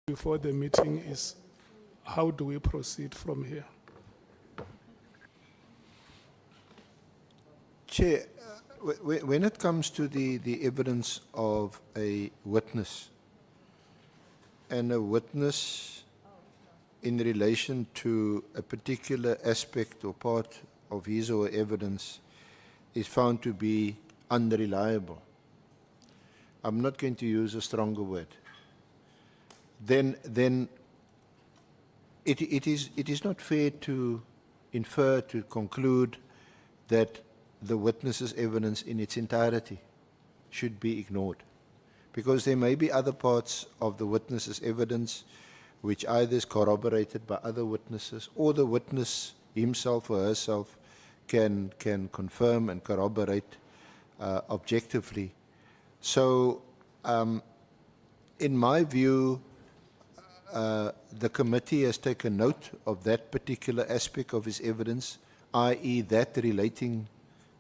before the meeting is, how do we proceed from here? Chair, when it comes to the evidence of a witness, and a witness in relation to a particular aspect or part of his or her evidence is found to be unreliable, I'm not going to use a stronger word, then it is not fair to infer, to conclude that the witness's evidence in its entirety should be ignored. Because there may be other parts of the witness's evidence which either is corroborated by other witnesses, or the witness himself or herself can confirm and corroborate objectively. So, in my view, the committee has taken note of that particular aspect of his evidence, i.e. that relating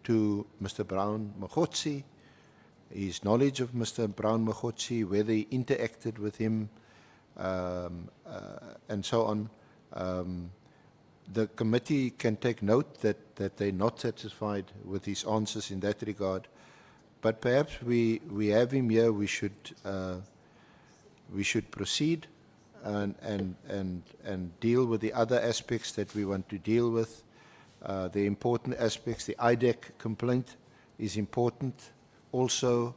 to Mr. Brown Mogotsi, his knowledge of Mr. Brown Mogotsi, whether he interacted with him, and so on. The committee can take note that they're not satisfied with his answers in that regard. But perhaps we have him here, we should proceed and deal with the other aspects that we want to deal with. The important aspects, the IDEC complaint is important also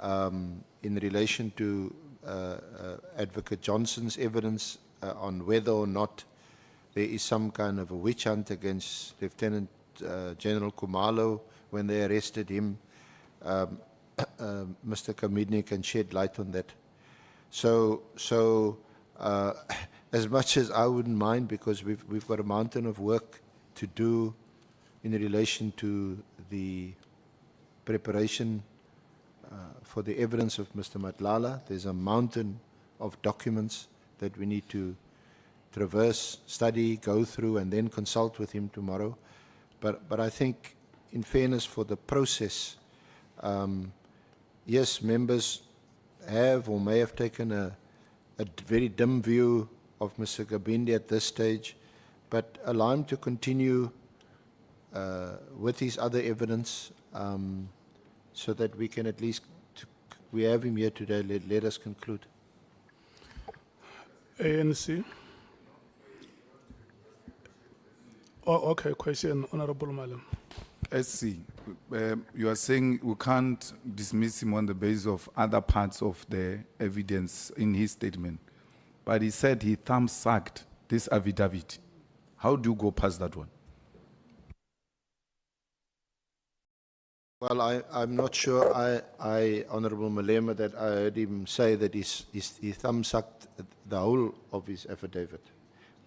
in relation to Advocate Johnson's evidence on whether or not there is some kind of a witch hunt against Lieutenant General Kumalo when they arrested him. Mr. Nkabinde can shed light on that. So as much as I wouldn't mind, because we've got a mountain of work to do in relation to the preparation for the evidence of Mr. Matlala. There's a mountain of documents that we need to traverse, study, go through, and then consult with him tomorrow. But I think, in fairness for the process, yes, members have or may have taken a very dim view of Mr. Nkabinde at this stage, but allow him to continue with his other evidence, so that we can at least, we have him here today, let us conclude. ANC. Oh, okay, question, Honorable Malam. SC, you are saying we can't dismiss him on the basis of other parts of the evidence in his statement, but he said he thumb-sucked this affidavit. How do you go past that one? Well, I'm not sure, Honorable Malema, that I heard him say that he thumb-sucked the whole of his affidavit.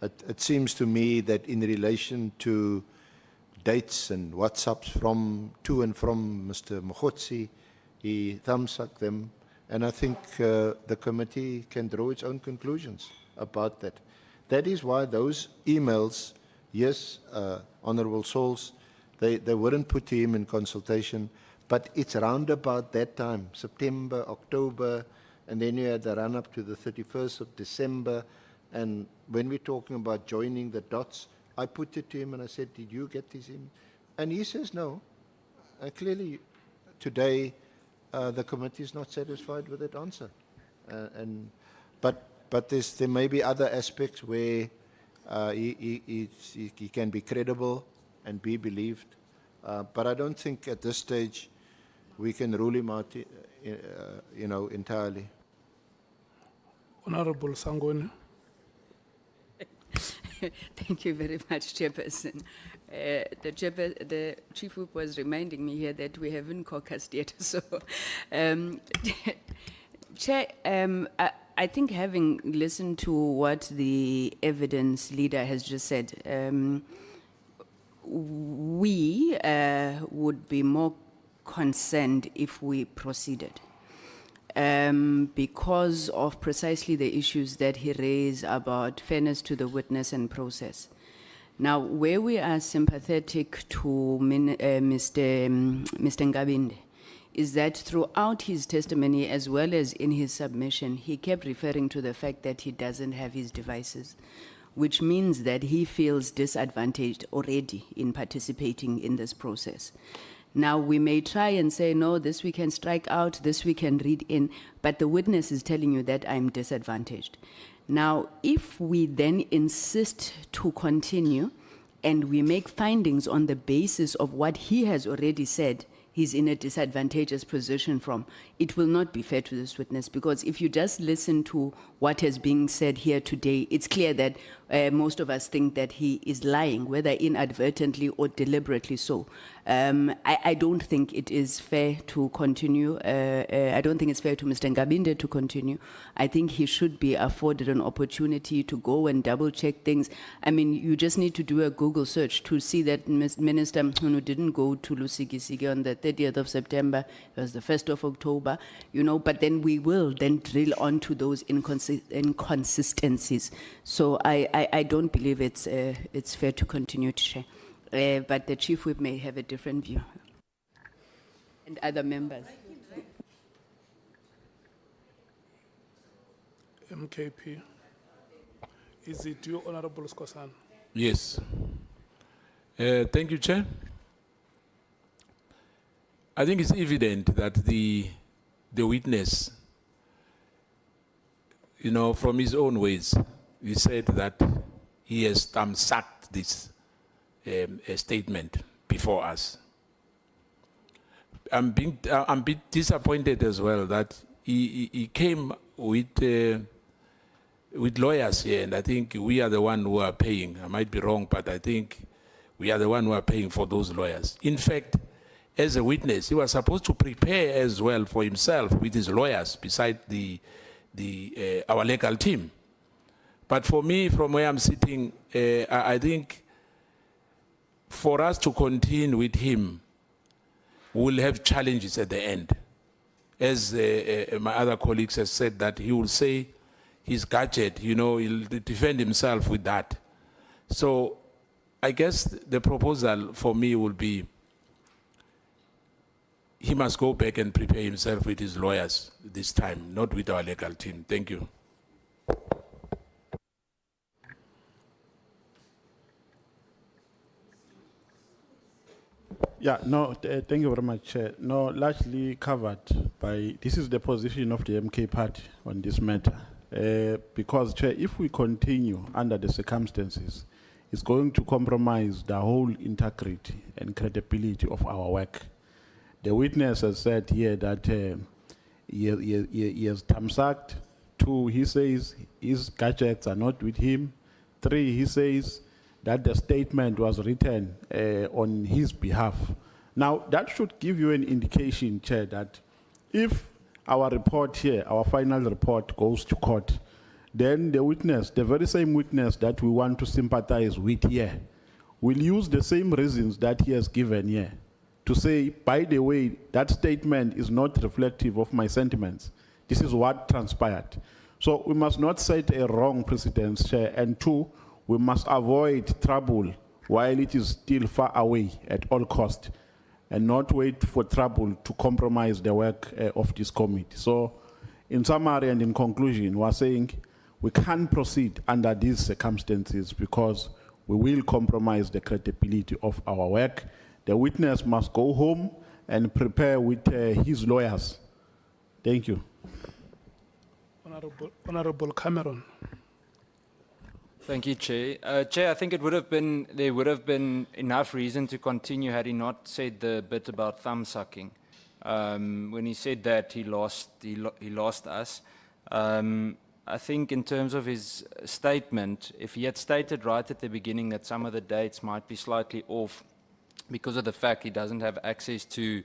It seems to me that in relation to dates and WhatsApps to and from Mr. Mogotsi, he thumb-sucked them, and I think the committee can draw its own conclusions about that. That is why those emails, yes, Honorable Souls, they weren't put to him in consultation, but it's round about that time, September, October, and then you had the run-up to the 31st of December, and when we're talking about joining the dots, I put it to him and I said, did you get this in? And he says no. And clearly, today, the committee is not satisfied with that answer. But there may be other aspects where he can be credible and be believed. But I don't think at this stage we can rule him out, entirely. Honorable Sangoni. Thank you very much, Chairperson. The Chief Whip was reminding me here that we haven't caucused yet. So, Chair, I think having listened to what the evidence leader has just said, we would be more concerned if we proceeded. Because of precisely the issues that he raised about fairness to the witness and process. Now, where we are sympathetic to Mr. Nkabinde is that throughout his testimony, as well as in his submission, he kept referring to the fact that he doesn't have his devices, which means that he feels disadvantaged already in participating in this process. Now, we may try and say, no, this we can strike out, this we can read in, but the witness is telling you that I'm disadvantaged. Now, if we then insist to continue and we make findings on the basis of what he has already said he's in a disadvantageous position from, it will not be fair to this witness, because if you just listen to what is being said here today, it's clear that most of us think that he is lying, whether inadvertently or deliberately so. I don't think it is fair to continue. I don't think it's fair to Mr. Nkabinde to continue. I think he should be afforded an opportunity to go and double check things. I mean, you just need to do a Google search to see that Minister Mkhunu didn't go to Lusikisiki on the 30th of September. It was the 1st of October, you know, but then we will then drill onto those inconsistencies. So I don't believe it's fair to continue to share. But the Chief Whip may have a different view. And other members. MKP. Is it you, Honorable Skosan? Yes. Thank you, Chair. I think it's evident that the witness, you know, from his own words, he said that he has thumbsucked this statement before us. I'm a bit disappointed as well that he came with lawyers here, and I think we are the one who are paying. I might be wrong, but I think we are the one who are paying for those lawyers. In fact, as a witness, he was supposed to prepare as well for himself with his lawyers beside our legal team. But for me, from where I'm sitting, I think for us to continue with him, we'll have challenges at the end. As my other colleagues have said, that he will say his gadget, you know, he'll defend himself with that. So I guess the proposal for me will be he must go back and prepare himself with his lawyers this time, not with our legal team. Thank you. Yeah, no, thank you very much, Chair. No, largely covered by, this is the position of the MK party on this matter. Because, Chair, if we continue under the circumstances, it's going to compromise the whole integrity and credibility of our work. The witness has said here that he has thumbsucked. 2, he says his gadgets are not with him. 3, he says that the statement was written on his behalf. Now, that should give you an indication, Chair, that if our report here, our final report goes to court, then the witness, the very same witness that we want to sympathize with here, will use the same reasons that he has given here to say, by the way, that statement is not reflective of my sentiments. This is what transpired. So we must not set a wrong precedent, Chair. And 2, we must avoid trouble while it is still far away at all costs, and not wait for trouble to compromise the work of this committee. So in summary and in conclusion, we're saying we can't proceed under these circumstances because we will compromise the credibility of our work. The witness must go home and prepare with his lawyers. Thank you. Honorable Cameron. Thank you, Chair. Chair, I think there would have been enough reason to continue had he not said the bit about thumb sucking. When he said that, he lost us. I think in terms of his statement, if he had stated right at the beginning that some of the dates might be slightly off because of the fact he doesn't have access to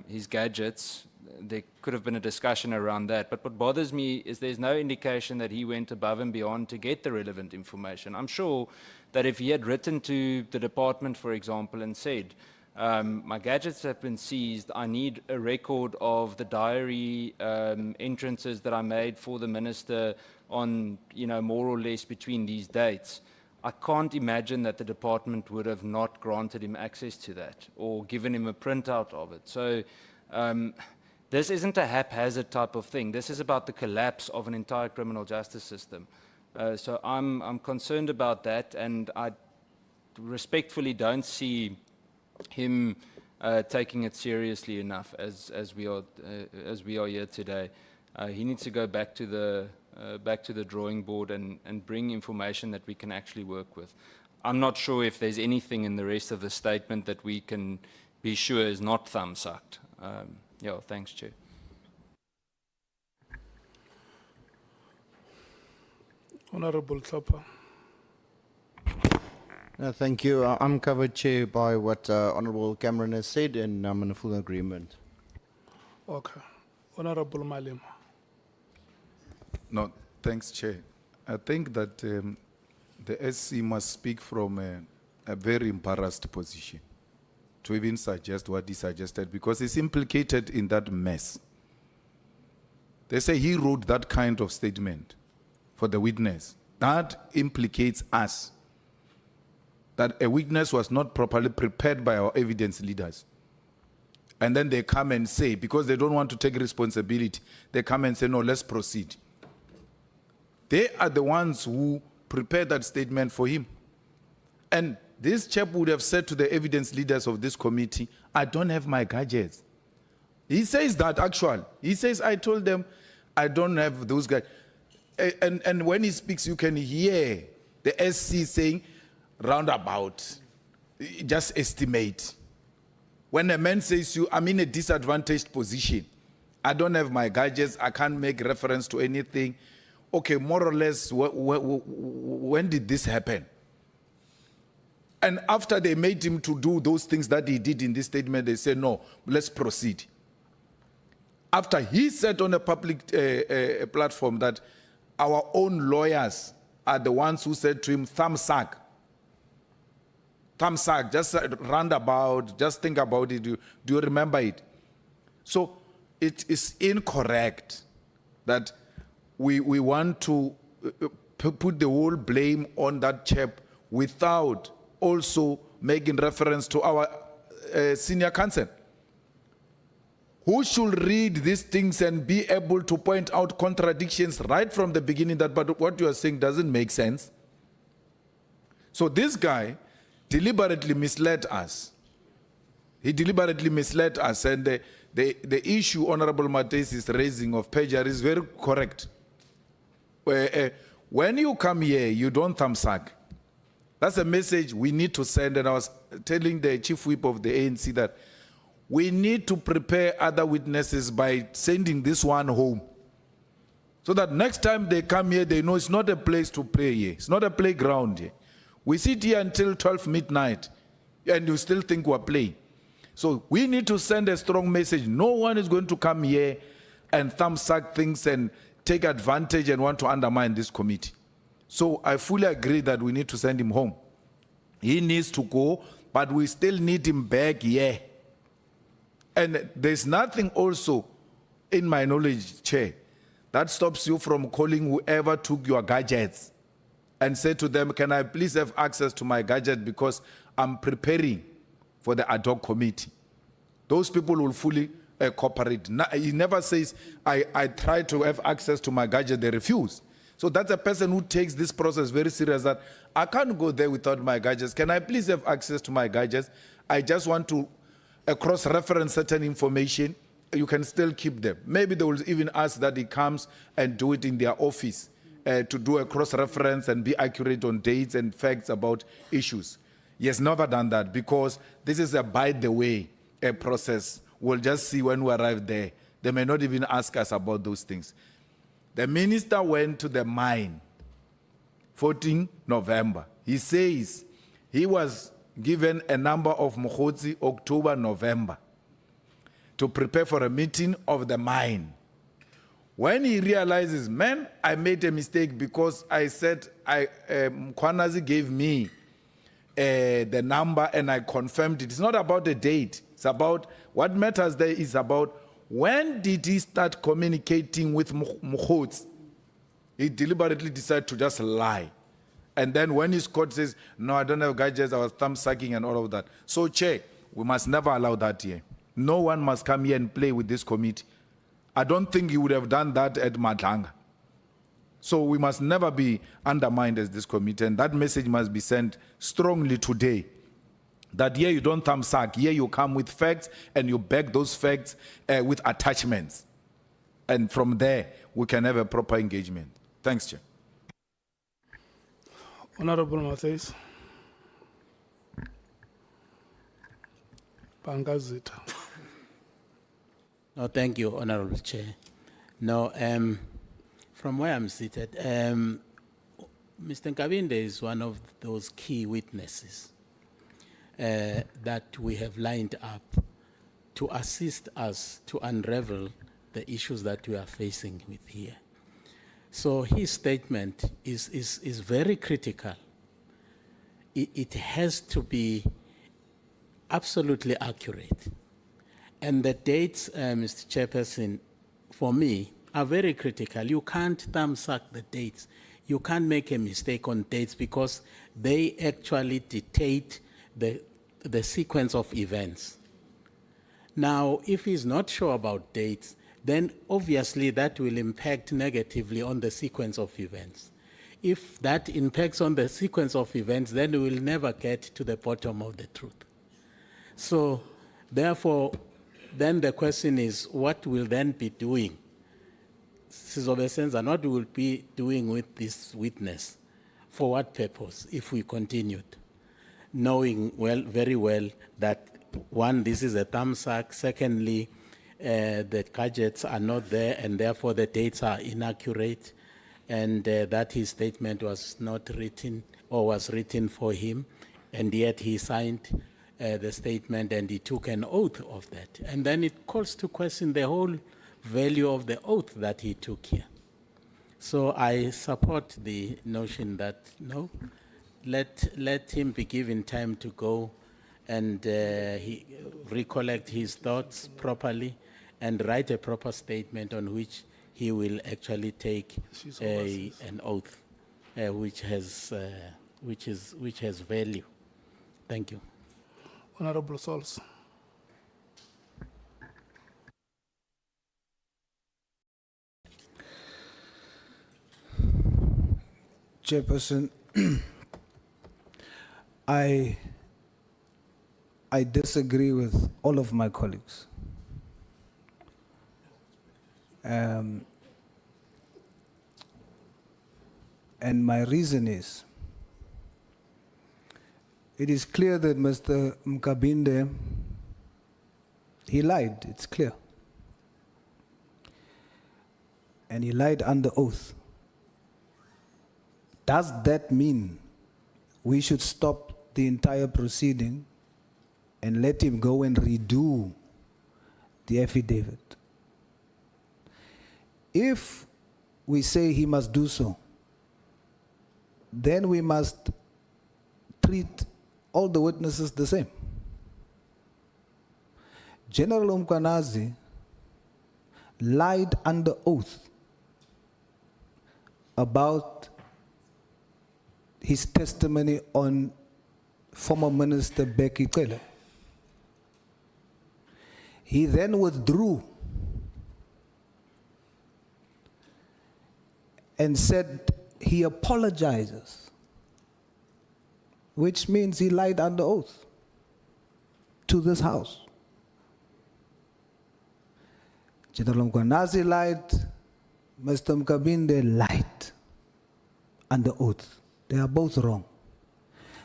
his gadgets, there could have been a discussion around that. But what bothers me is there's no indication that he went above and beyond to get the relevant information. I'm sure that if he had written to the department, for example, and said, my gadgets have been seized, I need a record of the diary entrances that I made for the minister on, you know, more or less between these dates, I can't imagine that the department would have not granted him access to that or given him a printout of it. So This isn't a haphazard type of thing. This is about the collapse of an entire criminal justice system. So I'm concerned about that, and I respectfully don't see him taking it seriously enough as we are here today. He needs to go back to the drawing board and bring information that we can actually work with. I'm not sure if there's anything in the rest of the statement that we can be sure is not thumb-sucked. Yeah, thanks, Chair. Honorable Tlhopha. Thank you. I'm covered, Chair, by what Honorable Cameron has said, and I'm in full agreement. Okay. Honorable Malema. No, thanks, Chair. I think that the SC must speak from a very embarrassed position to even suggest what he suggested, because he's implicated in that mess. They say he wrote that kind of statement for the witness. That implicates us, that a witness was not properly prepared by our evidence leaders. And then they come and say, because they don't want to take responsibility, they come and say, no, let's proceed. They are the ones who prepared that statement for him. And this chap would have said to the evidence leaders of this committee, I don't have my gadgets. He says that actually. He says, I told them I don't have those guys. And when he speaks, you can hear the SC saying, roundabout, just estimate. When a man says to you, I'm in a disadvantaged position, I don't have my gadgets, I can't make reference to anything. Okay, more or less, when did this happen? And after they made him to do those things that he did in this statement, they said, no, let's proceed. After he said on a public platform that our own lawyers are the ones who said to him, thumbsuck, just roundabout, just think about it. Do you remember it? So it is incorrect that we want to put the whole blame on that chap without also making reference to our senior counsel, who should read these things and be able to point out contradictions right from the beginning, that but what you are saying doesn't make sense. So this guy deliberately misled us. He deliberately misled us, and the issue Honorable Mates is raising of perjury is very correct. When you come here, you don't thumbsuck. That's a message we need to send, and I was telling the chief whip of the ANC that we need to prepare other witnesses by sending this one home, so that next time they come here, they know it's not a place to play here. It's not a playground here. We sit here until 12 midnight, and you still think we're playing. So we need to send a strong message. No one is going to come here and thumbsuck things and take advantage and want to undermine this committee. So I fully agree that we need to send him home. He needs to go, but we still need him back here. And there's nothing also, in my knowledge, Chair, that stops you from calling whoever took your gadgets and say to them, can I please have access to my gadget because I'm preparing for the ad hoc committee. Those people will fully cooperate. He never says, I try to have access to my gadget, they refuse. So that's a person who takes this process very serious, that I can't go there without my gadgets. Can I please have access to my gadgets? I just want to cross-reference certain information. You can still keep them. Maybe they will even ask that he comes and do it in their office to do a cross-reference and be accurate on dates and facts about issues. He has never done that because this is a by-the-way process. We'll just see when we arrive there. They may not even ask us about those things. The minister went to the mine, 14 November. He says he was given a number of Mokgotsi, October, November, to prepare for a meeting of the mine. When he realizes, man, I made a mistake because I said, Kwanazi gave me the number and I confirmed it. It's not about the date. It's about, what matters there is about when did he start communicating with Mokgotsi. He deliberately decided to just lie. And then when his court says, no, I don't have gadgets, I was thumb-sucking and all of that. So, Chair, we must never allow that here. No one must come here and play with this committee. I don't think he would have done that at Madlanga. So we must never be undermined as this committee, and that message must be sent strongly today. That here you don't thumb suck, here you come with facts and you back those facts with attachments. And from there, we can have a proper engagement. Thanks, Chair. Honorable Matthys. Pangazita. No, thank you, Honorable Chair. No, from where I'm seated, Mr. Nkabinde is one of those key witnesses that we have lined up to assist us to unravel the issues that we are facing with here. So his statement is very critical. It has to be absolutely accurate. And the dates, Mr. Chairperson, for me, are very critical. You can't thumbsuck the dates. You can't make a mistake on dates because they actually dictate the sequence of events. Now, if he's not sure about dates, then obviously that will impact negatively on the sequence of events. If that impacts on the sequence of events, then we will never get to the bottom of the truth. So, therefore, then the question is, what will then be doing? And what will be doing with this witness? For what purpose, if we continued? Knowing very well that, one, this is a thumbsuck. Secondly, the gadgets are not there, and therefore the dates are inaccurate, and that his statement was not written or was written for him, and yet he signed the statement and he took an oath of that. And then it calls to question the whole value of the oath that he took here. So I support the notion that, no, let him be given time to go and he recollect his thoughts properly and write a proper statement on which he will actually take an oath which has value. Thank you. Honorable Sols. Chairperson, I disagree with all of my colleagues. And my reason is, it is clear that Mr. Nkabinde, he lied, it's clear. And he lied under oath. Does that mean we should stop the entire proceeding and let him go and redo the affidavit? If we say he must do so, then we must treat all the witnesses the same. General Umkwanazi lied under oath about his testimony on former Minister Becky Cele. He then withdrew and said he apologizes, which means he lied under oath to this House. General Mkwanazi lied, Mr. Nkabinde lied under oath. They are both wrong.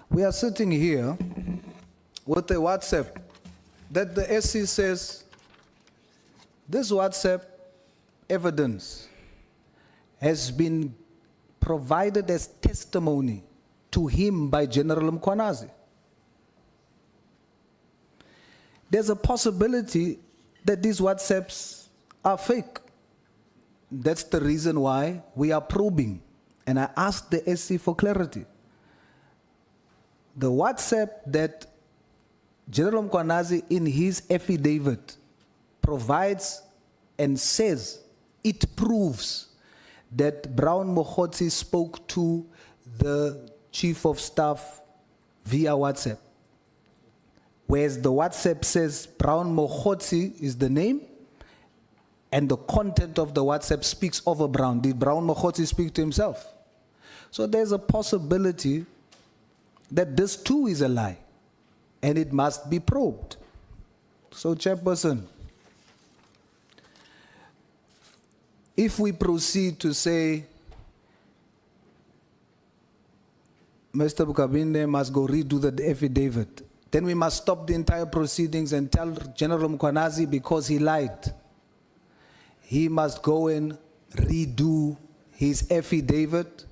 We are sitting here with a WhatsApp that the SC says this WhatsApp evidence has been provided as testimony to him by General Mkwanazi. There's a possibility that these WhatsApps are fake. That's the reason why we are probing. And I asked the SC for clarity. The WhatsApp that General Mkwanazi in his affidavit provides and says it proves that Brown Mokhotsi spoke to the Chief of Staff via WhatsApp. whereas the WhatsApp says Brown Mokhotsi is the name, and the content of the WhatsApp speaks over Brown. Did Brown Mokhotsi speak to himself? So there's a possibility that this too is a lie, and it must be probed. So, Chairperson, if we proceed to say Mr. Nkabinde must go redo the affidavit, then we must stop the entire proceedings and tell General Mkhwanazi, because he lied, he must go and redo his affidavit,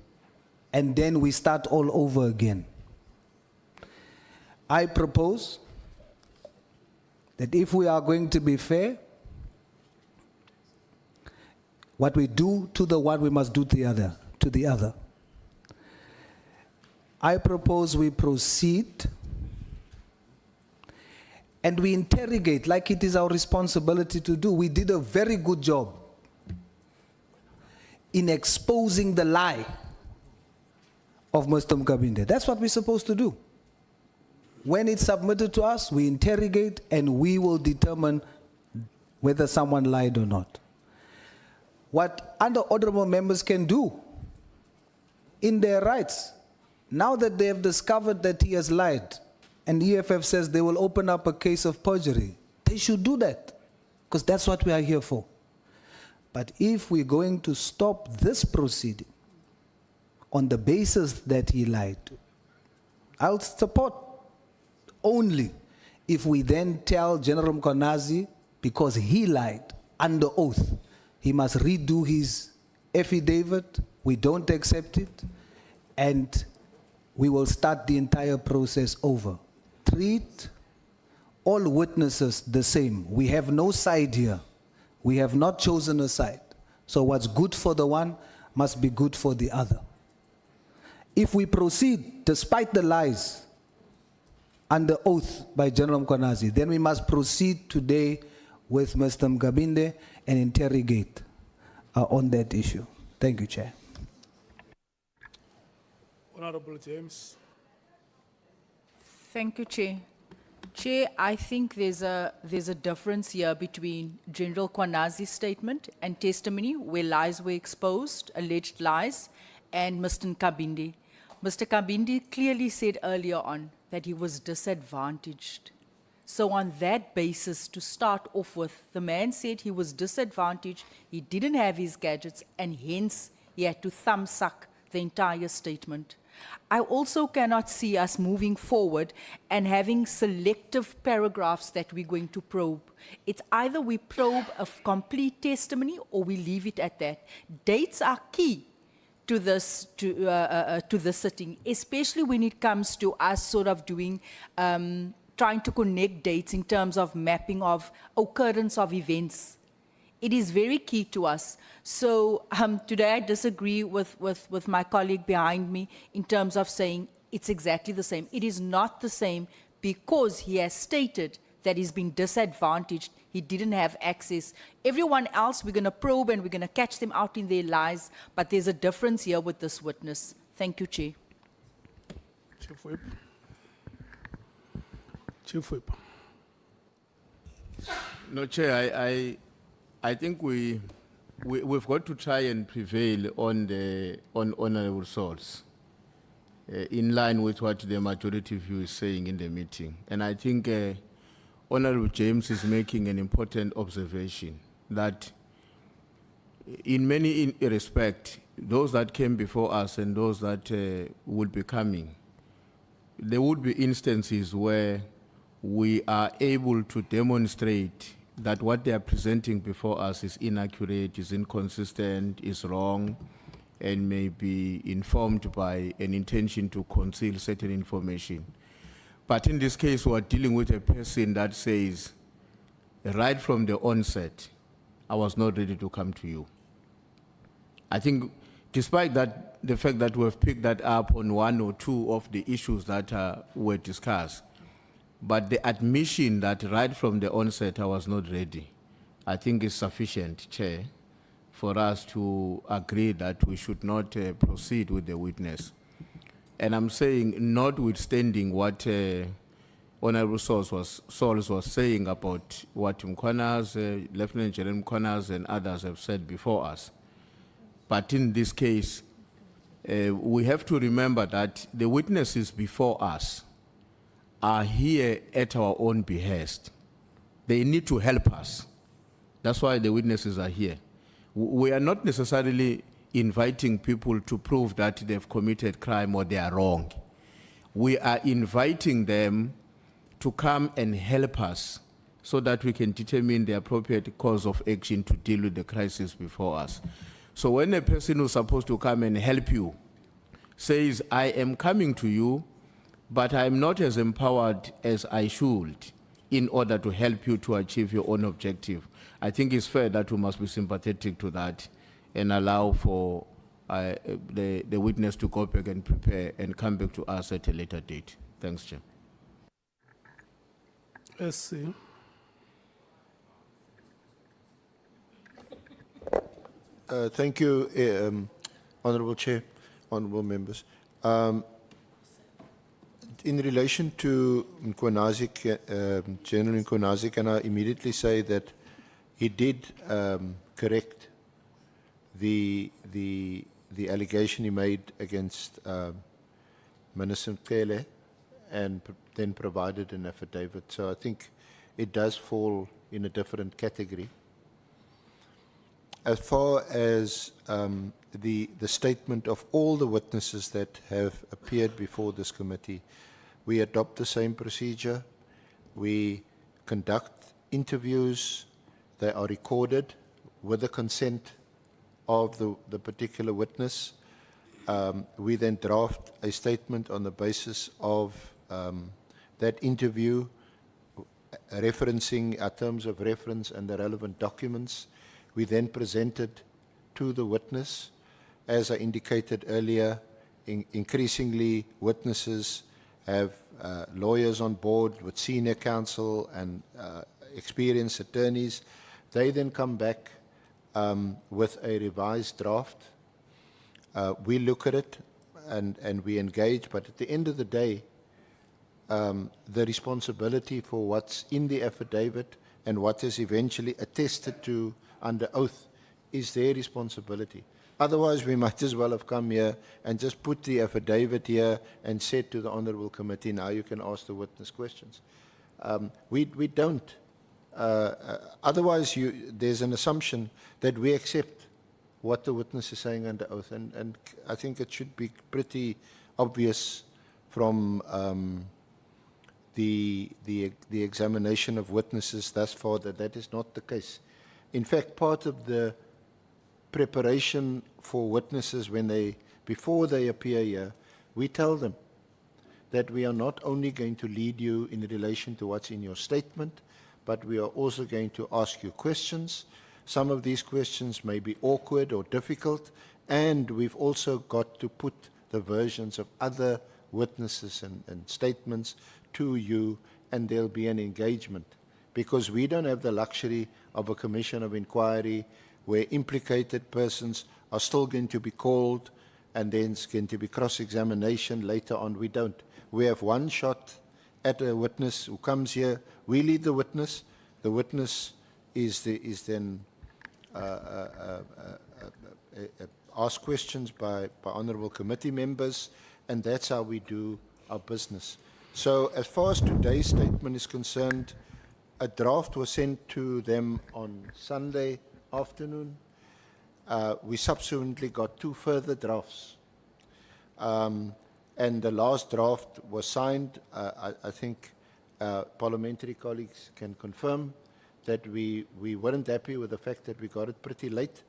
and then we start all over again. I propose that if we are going to be fair, what we do to the one, we must do to the other. I propose we proceed and we interrogate like it is our responsibility to do. We did a very good job in exposing the lie of Mr. Nkabinde. That's what we're supposed to do. When it's submitted to us, we interrogate and we will determine whether someone lied or not. What other honorable members can do in their rights, now that they have discovered that he has lied, and EFF says they will open up a case of perjury, they should do that, because that's what we are here for. But if we're going to stop this proceeding on the basis that he lied, I'll support only if we then tell General Mkhwanazi, because he lied under oath, he must redo his affidavit, we don't accept it, and we will start the entire process over. Treat all witnesses the same. We have no side here. We have not chosen a side. So what's good for the one must be good for the other. If we proceed, despite the lies, under oath by General Mkhwanazi, then we must proceed today with Mr. Nkabinde and interrogate on that issue. Thank you, Chair. Honorable James. Thank you, Chair. Chair, I think there's a difference here between General Kwanazi's statement and testimony where lies were exposed, alleged lies, and Mr. Nkabinde. Mr. Nkabinde clearly said earlier on that he was disadvantaged. So on that basis, to start off with, the man said he was disadvantaged, he didn't have his gadgets, and hence he had to thumb suck the entire statement. I also cannot see us moving forward and having selective paragraphs that we're going to probe. It's either we probe a complete testimony or we leave it at that. Dates are key to this sitting, especially when it comes to us sort of doing, trying to connect dates in terms of mapping of occurrence of events. It is very key to us. So today I disagree with my colleague behind me in terms of saying it's exactly the same. It is not the same because he has stated that he's been disadvantaged. He didn't have access. Everyone else, we're going to probe and we're going to catch them out in their lies. But there's a difference here with this witness. Thank you, Chair. Chief Whip. Chief Whip. No, Chair, I think we've got to try and prevail on honorable source, in line with what the majority view is saying in the meeting. And I think Honorable James is making an important observation that in many respects, those that came before us and those that would be coming, there would be instances where we are able to demonstrate that what they are presenting before us is inaccurate, is inconsistent, is wrong, and may be informed by an intention to conceal certain information. But in this case, we are dealing with a person that says, right from the onset, I was not ready to come to you. I think, despite that, the fact that we have picked that up on one or two of the issues that were discussed, but the admission that right from the onset I was not ready, I think is sufficient, Chair, for us to agree that we should not proceed with the witness. And I'm saying, notwithstanding what Honorable Sauls was saying about what Mkhwanazi, Lieutenant General Mkhwanazi and others have said before us. But in this case, we have to remember that the witnesses before us are here at our own behest. They need to help us. That's why the witnesses are here. We are not necessarily inviting people to prove that they've committed crime or they are wrong. We are inviting them to come and help us so that we can determine the appropriate course of action to deal with the crisis before us. So when a person who's supposed to come and help you says, I am coming to you, but I'm not as empowered as I should in order to help you to achieve your own objective, I think it's fair that we must be sympathetic to that and allow for the witness to go back and prepare and come back to us at a later date. Thanks, Chair. SC. Thank you, Honorable Chair, honorable members. In relation to Nkwanazi, General Nkwanazi, can I immediately say that he did correct the allegation he made against Minister Mkele and then provided an affidavit. So I think it does fall in a different category. As far as the statement of all the witnesses that have appeared before this committee, we adopt the same procedure. We conduct interviews. They are recorded with the consent of the particular witness. We then draft a statement on the basis of that interview, referencing our terms of reference and the relevant documents. We then present it to the witness. As I indicated earlier, increasingly witnesses have lawyers on board with senior counsel and experienced attorneys. They then come back with a revised draft. We look at it and we engage, but at the end of the day, the responsibility for what's in the affidavit and what is eventually attested to under oath is their responsibility. Otherwise, we might as well have come here and just put the affidavit here and said to the Honourable Committee, now you can ask the witness questions. We don't. Otherwise, there's an assumption that we accept what the witness is saying under oath, and I think it should be pretty obvious from the examination of witnesses thus far that that is not the case. In fact, part of the preparation for witnesses before they appear here, we tell them that we are not only going to lead you in relation to what's in your statement, but we are also going to ask you questions. Some of these questions may be awkward or difficult, and we've also got to put the versions of other witnesses and statements to you, and there'll be an engagement. Because we don't have the luxury of a commission of inquiry where implicated persons are still going to be called and then it's going to be cross-examination later on. We don't. We have one shot at a witness who comes here. We lead the witness. The witness is then asked questions by honourable committee members, and that's how we do our business. So as far as today's statement is concerned, a draft was sent to them on Sunday afternoon. We subsequently got 2 further drafts. And the last draft was signed. I think parliamentary colleagues can confirm that we weren't happy with the fact that we got it pretty late,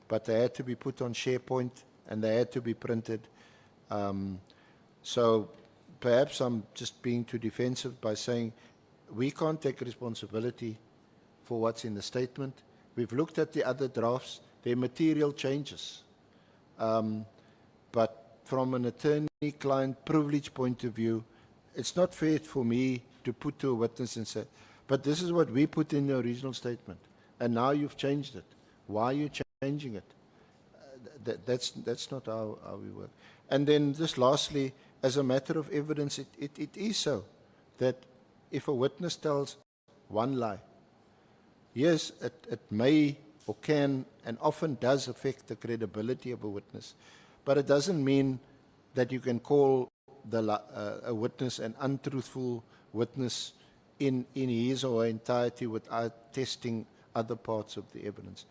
but they had to be put on SharePoint and they had to be printed. So perhaps I'm just being too defensive by saying we can't take responsibility for what's in the statement. We've looked at the other drafts. There are material changes. But from an attorney-client privilege point of view, it's not fair for me to put to a witness and say, but this is what we put in the original statement, and now you've changed it. Why are you changing it? That's not how we work. And then just lastly, as a matter of evidence, it is so that if a witness tells one lie, yes, it may or can and often does affect the credibility of a witness, but it doesn't mean that you can call a witness an untruthful witness in his or her entirety without testing other parts of the evidence.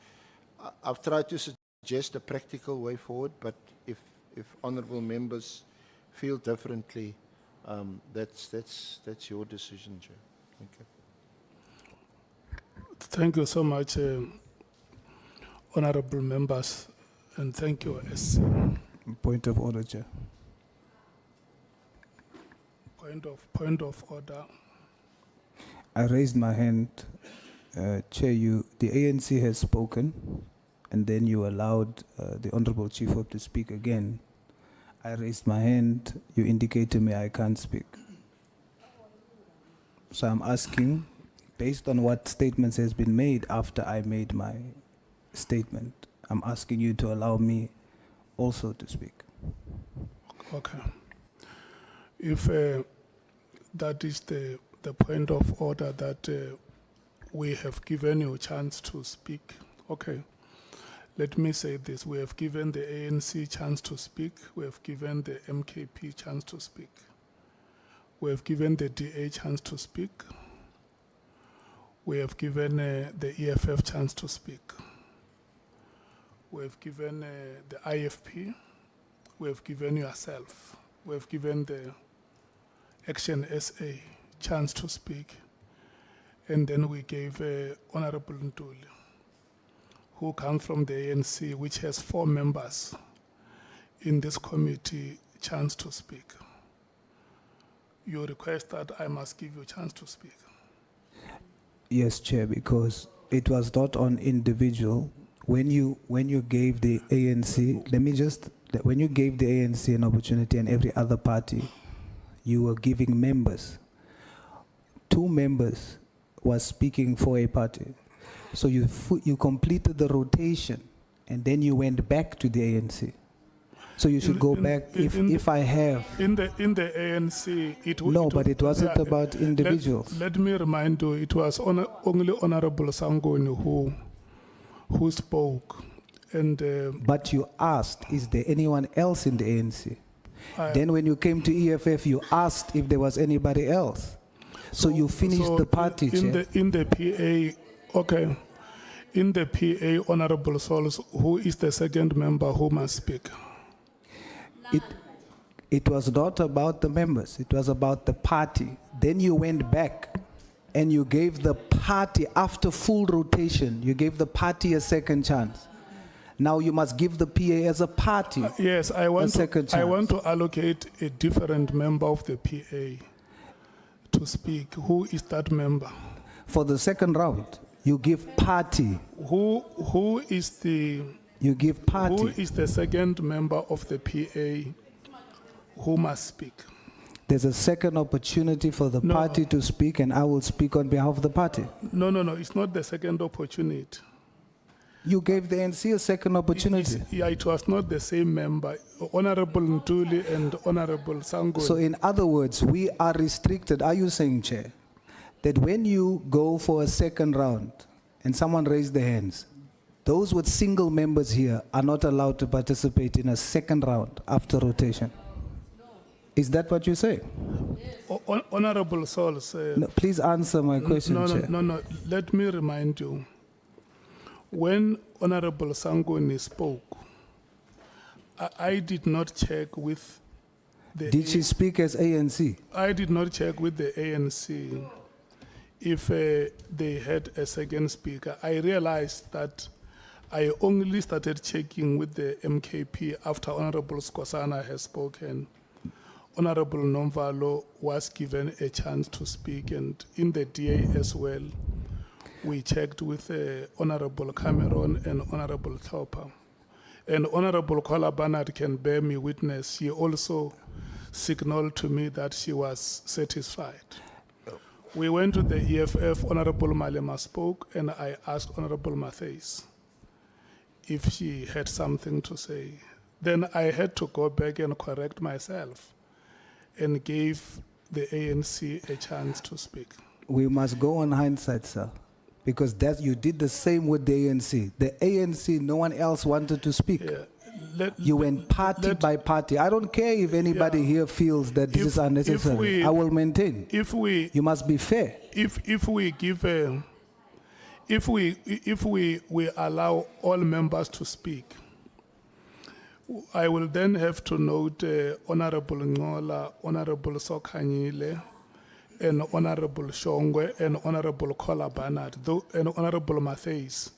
I've tried to suggest a practical way forward, but if honourable members feel differently, that's your decision, Chair. Thank you. Thank you so much, honorable members, and thank you, SC. Point of order, Chair. Point of order. I raised my hand. Chair, the ANC has spoken, and then you allowed the Honorable Chief Whip to speak again. I raised my hand. You indicate to me I can't speak. So I'm asking, based on what statements has been made after I made my statement, I'm asking you to allow me also to speak. Okay. If that is the point of order that we have given you a chance to speak, okay. Let me say this, we have given the ANC chance to speak, we have given the MKP chance to speak, we have given the DA chance to speak, we have given the EFF chance to speak, we have given the IFP, we have given yourself, we have given the Action SA chance to speak, and then we gave Honorable Ntuli, who comes from the ANC, which has 4 members in this committee, chance to speak. You request that I must give you a chance to speak. Yes, Chair, because it was not on individual. When you gave the ANC, when you gave the ANC an opportunity and every other party, you were giving members. 2 members was speaking for a party. So you completed the rotation and then you went back to the ANC. So you should go back if I have. In the ANC, But it wasn't about individuals. Let me remind you, it was only Honorable Sangoni who spoke. And but you asked, is there anyone else in the ANC? Then when you came to EFF, you asked if there was anybody else. So you finished the party, Chair. In the PA, okay. In the PA, Honorable Sols, who is the second member who must speak? It was not about the members. It was about the party. Then you went back and you gave the party, after full rotation, you gave the party a second chance. Now you must give the PA as a party Yes, I a want second chance. I want to allocate a different member of the PA to speak. Who is that member? For the second round, you give party. Who is the You give party. Who is the second member of the PA who must speak? There's a second opportunity for the No. party to speak, and I will speak on behalf of the party. No, it's not the second opportunity. You gave the ANC a second opportunity. It was not the same member, Honorable Ntuli and Honorable Sangoni. So in other words, we are restricted. Are you saying, Chair, that when you go for a second round and someone raised their hands, those with single members here are not allowed to participate in a second round after rotation? Is that what you say? Honorable Sols. No, please answer my question, Chair. No. Let me remind you. When Honorable Sangoni spoke, I did not check with the... Did she speak as ANC? I did not check with the ANC if they had a second speaker. I realized that I only started checking with the MKP after Honorable Skosana has spoken. Honorable Nomvalo was given a chance to speak, and in the DA as well. We checked with Honorable Cameron and Honorable Thaupa. And Honorable Kola Barnard can bear me witness. She also signaled to me that she was satisfied. We went to the EFF, Honorable Malema spoke, and I asked Honorable Matthys if she had something to say. Then I had to go back and correct myself and gave the ANC a chance to speak. We must go on hindsight, sir, because that you did the same with the ANC. The ANC, no one else wanted to speak. Yeah. Let- You went party let- by party. I don't care if anybody Yeah. here feels that this If- is unnecessary. if we- I will maintain. If we You must be fair. if we give a, if we allow all members to speak, I will then have to note Honorable Ngola, Honorable Sokhanyile, and Honorable Shongwe, and Honorable Kola Barnard, and Honorable Matthews.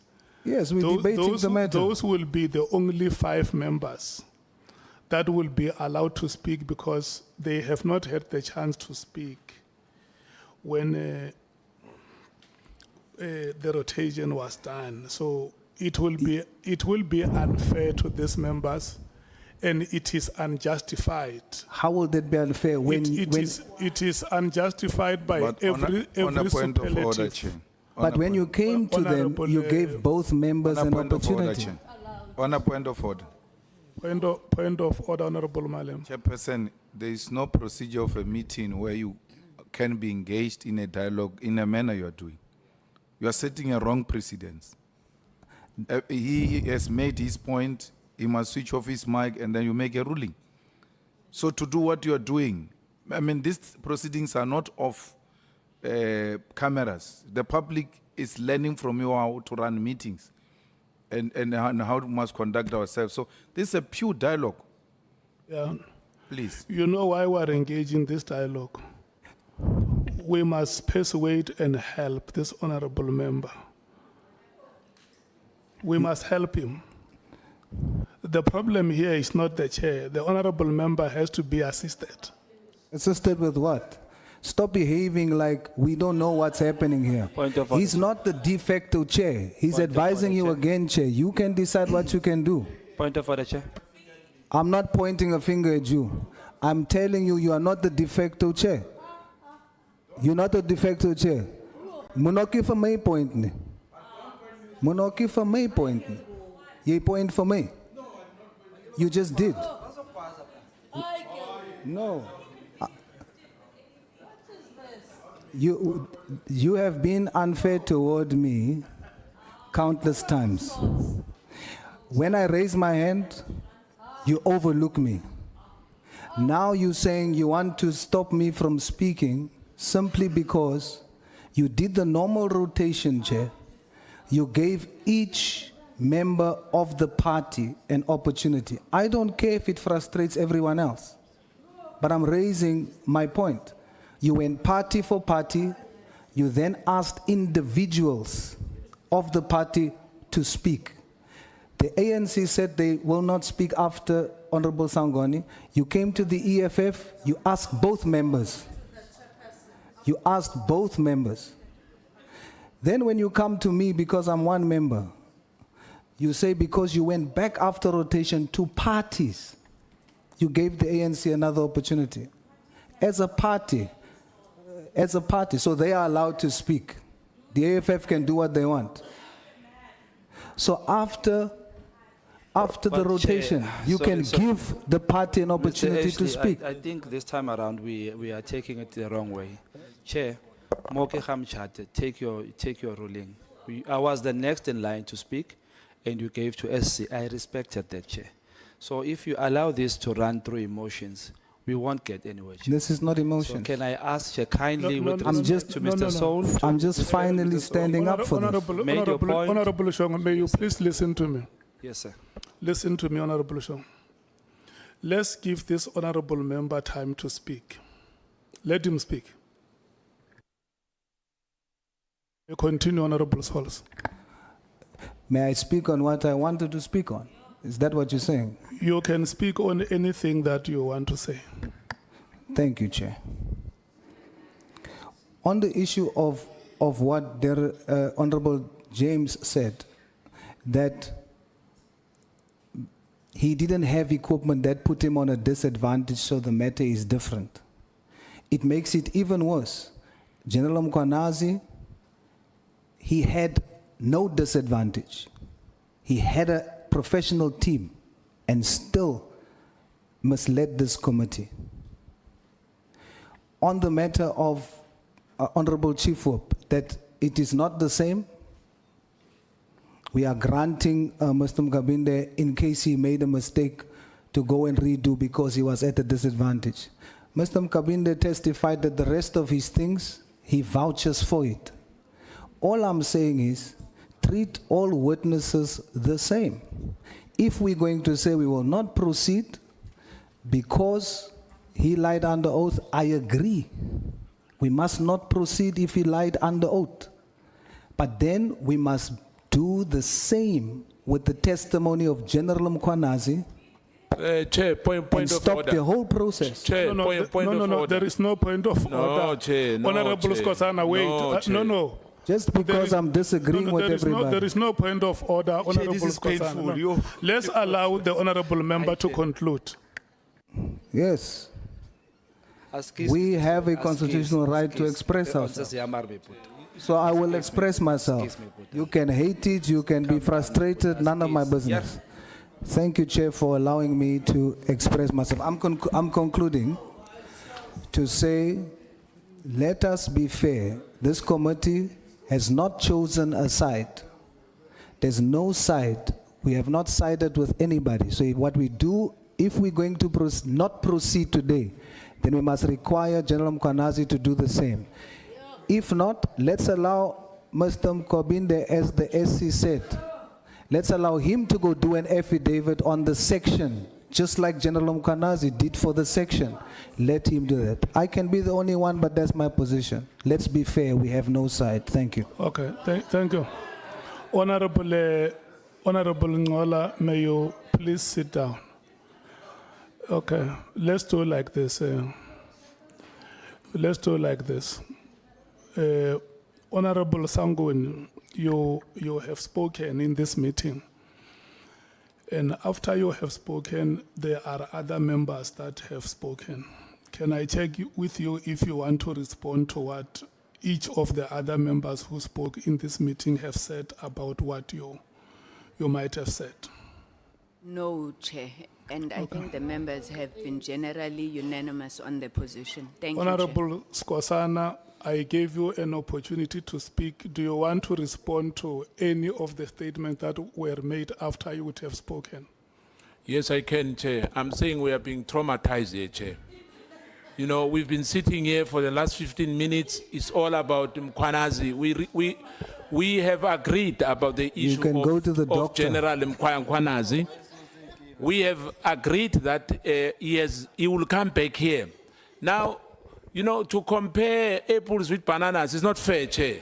Yes, we're debating the matter. Those will be the only 5 members that will be allowed to speak because they have not had the chance to speak when the rotation was done. So it will be unfair to these members, and it is unjustified. How will that be unfair when, It is unjustified by But every on a point of order, superlative. Chair. but when you came to them, Honorable, you gave both members On a an point of order, opportunity. Chair. On a point of order. Point of order, Honorable Malem. Chairperson, there is no procedure of a meeting where you can be engaged in a dialogue in a manner you are doing. You are setting a wrong precedence. He has made his point, he must switch off his mic and then you make a ruling. So to do what you are doing, I mean, these proceedings are not off cameras. The public is learning from you how to run meetings and how we must conduct ourselves. So this is a pure dialogue, Yeah. please. You know why we're engaging this dialogue? We must persuade and help this honorable member. We must help him. The problem here is not the chair. The honorable member has to be assisted. Assisted with what? Stop behaving like we don't know what's happening here. Point of order. He's not the de facto chair. He's Point of advising order, you Chair. again, chair. You can decide what you can do. Point of order, Chair. I'm not pointing a finger at you. I'm telling you, you are not the de facto chair. You're not the de facto chair. Monoki for my point. Ne. Monoki for my point. Ne. Ye point for me. You just did. No. You have been unfair toward me countless times. When I raise my hand, you overlook me. Now you're saying you want to stop me from speaking simply because you did the normal rotation, Chair. You gave each member of the party an opportunity. I don't care if it frustrates everyone else, but I'm raising my point. You went party for party. You then asked individuals of the party to speak. The ANC said they will not speak after Honorable Sangoni. You came to the EFF, you asked both members. You asked both members. Then when you come to me because I'm one member, you say because you went back after rotation to parties, you gave the ANC another opportunity. As a party, so they are allowed to speak. The AFF can do what they want. So after the But, rotation, Chair, you sorry, can sorry. give the party an opportunity to Ashley, speak. I think this time around we are taking it the wrong way. Chair, Moke Hamchat, take your ruling. I was the next in line to speak, and you gave to SC. I respected that, Chair. So if you allow this to run through emotions, we won't get anywhere, Chair. This is not So emotion. can I ask Chair kindly No, with no, I'm respect just- to no, Mr. no, no. Soul? I'm just finally standing up for this. Made your point. Honorable Shong, may you please listen to me? Yes, sir. Listen to me, Honorable Shong. Let's give this honorable member time to speak. Let him speak. You continue, Honorable Sols. May I speak on what I wanted to speak on? Is that what you're saying? You can speak on anything that you want to say. Thank you, Chair. On the issue of what Honorable James said, that he didn't have equipment that put him on a disadvantage, so the matter is different. It makes it even worse. General Mkwanazi, he had no disadvantage. He had a professional team and still misled this committee. on the matter of Honorable Chief Whip, that it is not the same. We are granting Mr. Nkabinde in case he made a mistake to go and redo because he was at a disadvantage. Mr. Nkabinde testified that the rest of his things, he vouches for it. All I'm saying is, treat all witnesses the same. If we're going to say we will not proceed because he lied under oath, I agree. We must not proceed if he lied under oath. But then we must do the same with the testimony of General Mkwanazi Chair, point and of stop order. the whole process. Chair, No, point of order. there is no point of No, order. Chair, no, Honorable Chair. Skosana, wait. No, Chair. No. Just There because is- I'm disagreeing with there everybody. is no point of order, Honorable this is Skosana. painful. No. You- Let's allow the honorable member to conclude. Yes, Askies- we have a askies- constitutional right to askies. express The ourselves. answers yamar be put. So I will express myself. Excuse me, Buddha. You can hate it, you can be frustrated, none of my business. Thank you, Chair, for allowing me to express myself. I'm concluding to say, let us be fair. This committee has not chosen a side. There's no side. We have not sided with anybody. So what we do, if we're going to not proceed today, then we must require General Mkwanazi to do the same. If not, let's allow Mr. Nkabinde, as the SC said, let's allow him to go do an affidavit on the section, just like General Mkwanazi did for the section. Let him do that. I can be the only one, but that's my position. Let's be fair, we have no side. Thank you. Okay, thank you. Honorable Ngola, may you please sit down. Okay, let's do like this. Let's do like this. Honorable Sangun, you have spoken in this meeting. And after you have spoken, there are other members that have spoken. Can I check with you if you want to respond to what each of the other members who spoke in this meeting have said about what you might have said? No, Chair, and I think the members have been generally unanimous on the position. Thank you, Chair. Honorable Skosana, I gave you an opportunity to speak. Do you want to respond to any of the statements that were made after you would have spoken? Yes, I can, Chair. I'm saying we are being traumatized here, Chair. You know, we've been sitting here for the last 15 minutes. It's all about Mkwanazi. We have agreed about the issue can go to the of doctor. General Mkwanazi. We have agreed that he will come back here. Now, you know, to compare apples with bananas is not fair, Chair.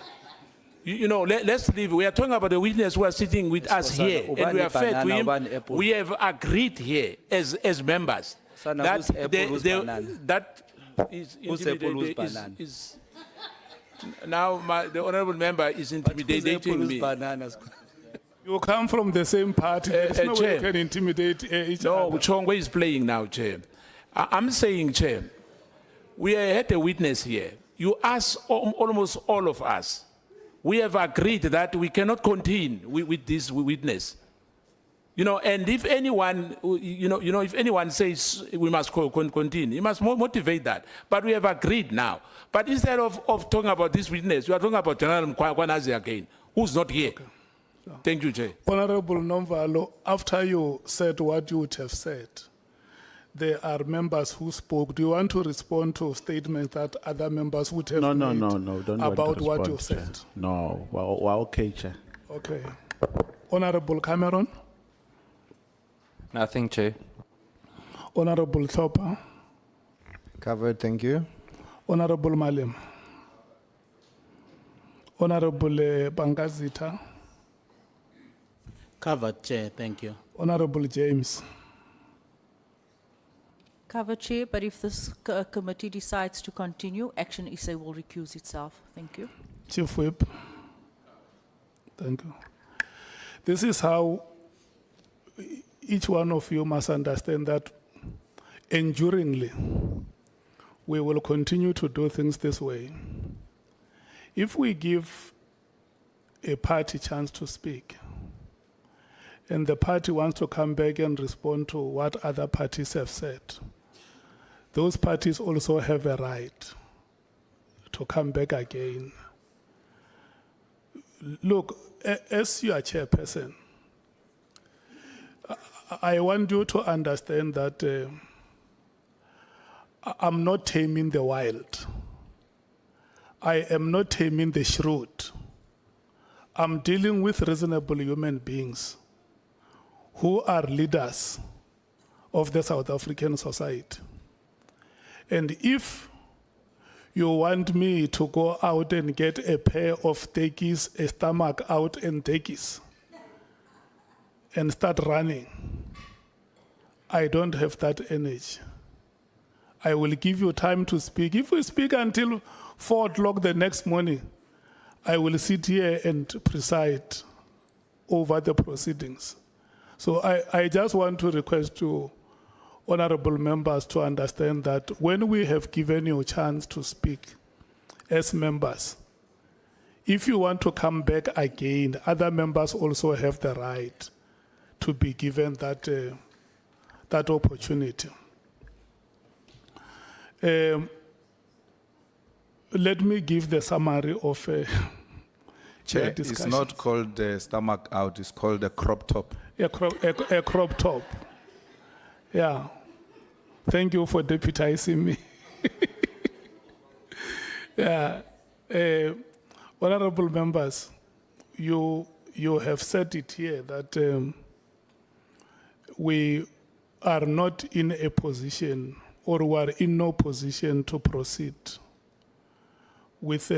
You know, let's leave. We are talking about the witness who are sitting with us here, and we are fair to him. We have agreed here as members Sana, that who's apple, who's banana? that is Who's apple, who's intimidating- banana? is- now the honorable member is intimidating me. Bananas. You come from the same party. There's no way Chair. you can intimidate each No, other. Chongwe is playing now, Chair. I'm saying, Chair, we had a witness here. You asked almost all of us. We have agreed that we cannot continue with this witness. You know, and if anyone, if anyone says we must continue, you must motivate that. But we have agreed now. But instead of talking about this witness, we are talking about General Mkwanazi again, who's not here. Thank you, Chair. Honorable Nomvalo, after you said what you would have said, there are members who spoke. Do you want to respond to statements that other members would have No, made don't want to about what you respond, said? Chair. No, we're okay, Chair. Okay. Honorable Cameron, Nothing, Chair. Honorable Thopa, Covered, thank you. Honorable Malim, Honorable Bangazita, Covered, Chair, thank you. Honorable James. Cover, Chair, but if this committee decides to continue, Action SA will recuse itself. Thank you. Chief Whip. Thank you. This is how each one of you must understand that enduringly, we will continue to do things this way. If we give a party chance to speak, and the party wants to come back and respond to what other parties have said, those parties also have a right to come back again. Look, as you are chairperson, I want you to understand that I'm not taming the wild. I am not taming the shrewd. I'm dealing with reasonable human beings who are leaders of the South African society. And if you want me to go out and get a pair of turkeys, a stomach out and turkeys, and start running, I don't have that energy. I will give you time to speak. If we speak until 4 o'clock the next morning, I will sit here and preside over the proceedings. So I just want to request to honorable members to understand that when we have given you a chance to speak as members, if you want to come back again, other members also have the right to be given that, that opportunity. Let me give the summary of Chair, the it's discussion. not called the stomach out, it's called a crop top. A crop top. Yeah. Thank you for deputizing me. Yeah. Honorable members, you have said it here that we are not in a position, or we are in no position to proceed with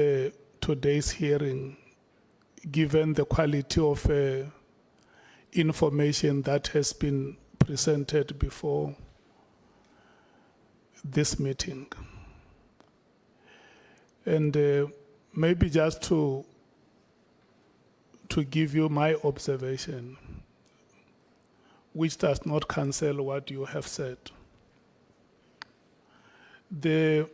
today's hearing, given the quality of information that has been presented before this meeting. And maybe just to give you my observation, which does not cancel what you have said. The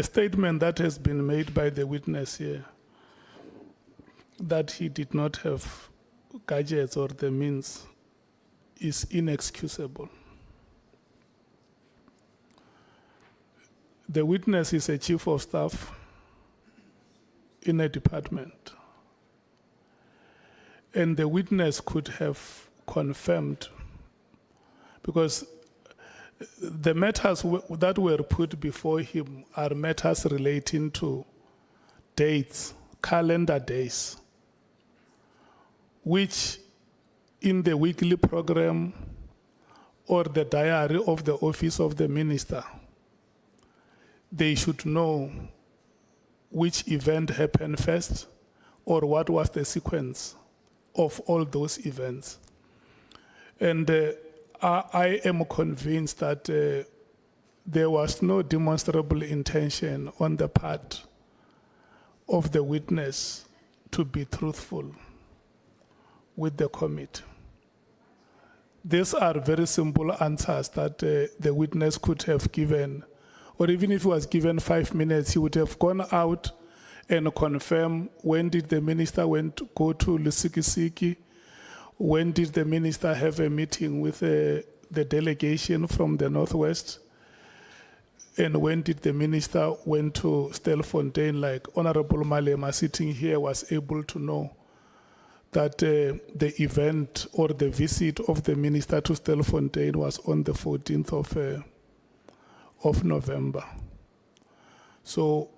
statement that has been made by the witness here, that he did not have gadgets or the means, is inexcusable. The witness is a chief of staff in a department, and the witness could have confirmed, because the matters that were put before him are matters relating to dates, calendar days, which in the weekly program or the diary of the office of the minister, they should know which event happened first or what was the sequence of all those events. And I am convinced that there was no demonstrable intention on the part of the witness to be truthful with the committee. These are very simple answers that the witness could have given, or even if he was given 5 minutes, he would have gone out and confirm when did the minister go to Lusikisiki, when did the minister have a meeting with the delegation from the Northwest, and when did the minister went to Stelfontein, like Honorable Malema sitting here was able to know that the event or the visit of the minister to Stelfontein was on the 14th of November. So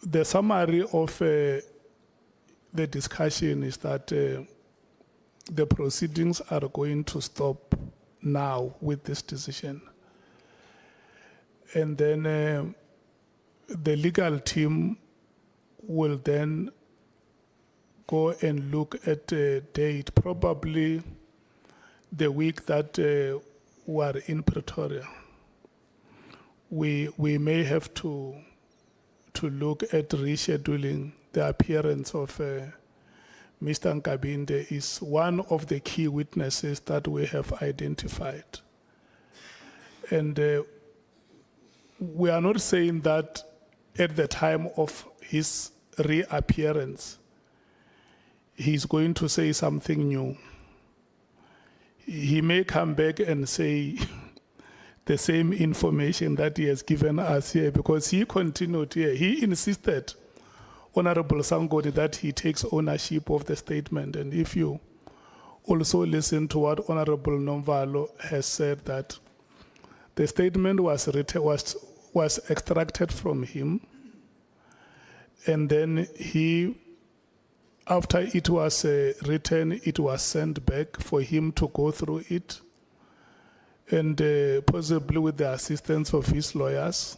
the summary of the discussion is that the proceedings are going to stop now with this decision. And then the legal team will then go and look at the date, probably the week that we are in Pretoria. We may have to look at rescheduling the appearance of Mr. Nkabinde. Is one of the key witnesses that we have identified. And we are not saying that at the time of his reappearance, he's going to say something new. He may come back and say the same information that he has given us here, because he continued here. He insisted, Honorable Sangoni, that he takes ownership of the statement. And if you also listen to what Honorable Nomvalo has said, that the statement was extracted from him, and then he, after it was written, it was sent back for him to go through it, and possibly with the assistance of his lawyers.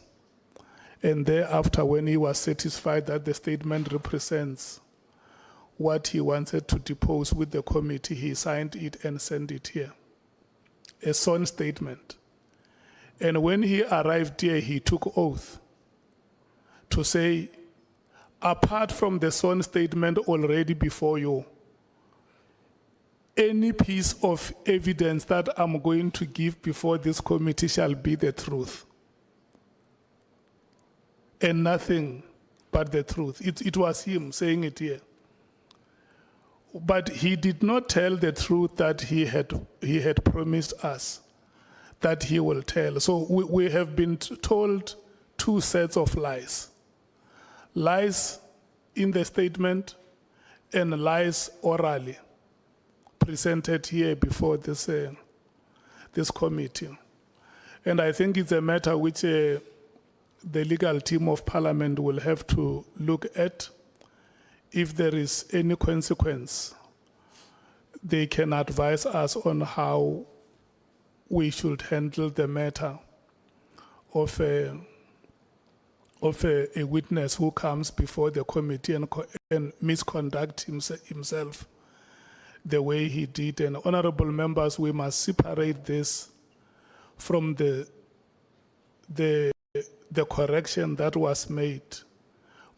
And thereafter, when he was satisfied that the statement represents what he wanted to depose with the committee, he signed it and sent it here, a sworn statement. And when he arrived here, he took oath to say, apart from the sworn statement already before you, any piece of evidence that I'm going to give before this committee shall be the truth. And nothing but the truth. It was him saying it here. But he did not tell the truth that he had promised us that he will tell. So we have been told two sets of lies. Lies in the statement and lies orally presented here before this committee. And I think it's a matter which the legal team of Parliament will have to look at. If there is any consequence, they can advise us on how we should handle the matter of a witness who comes before the committee and misconduct himself the way he did. And honorable members, we must separate this from the correction that was made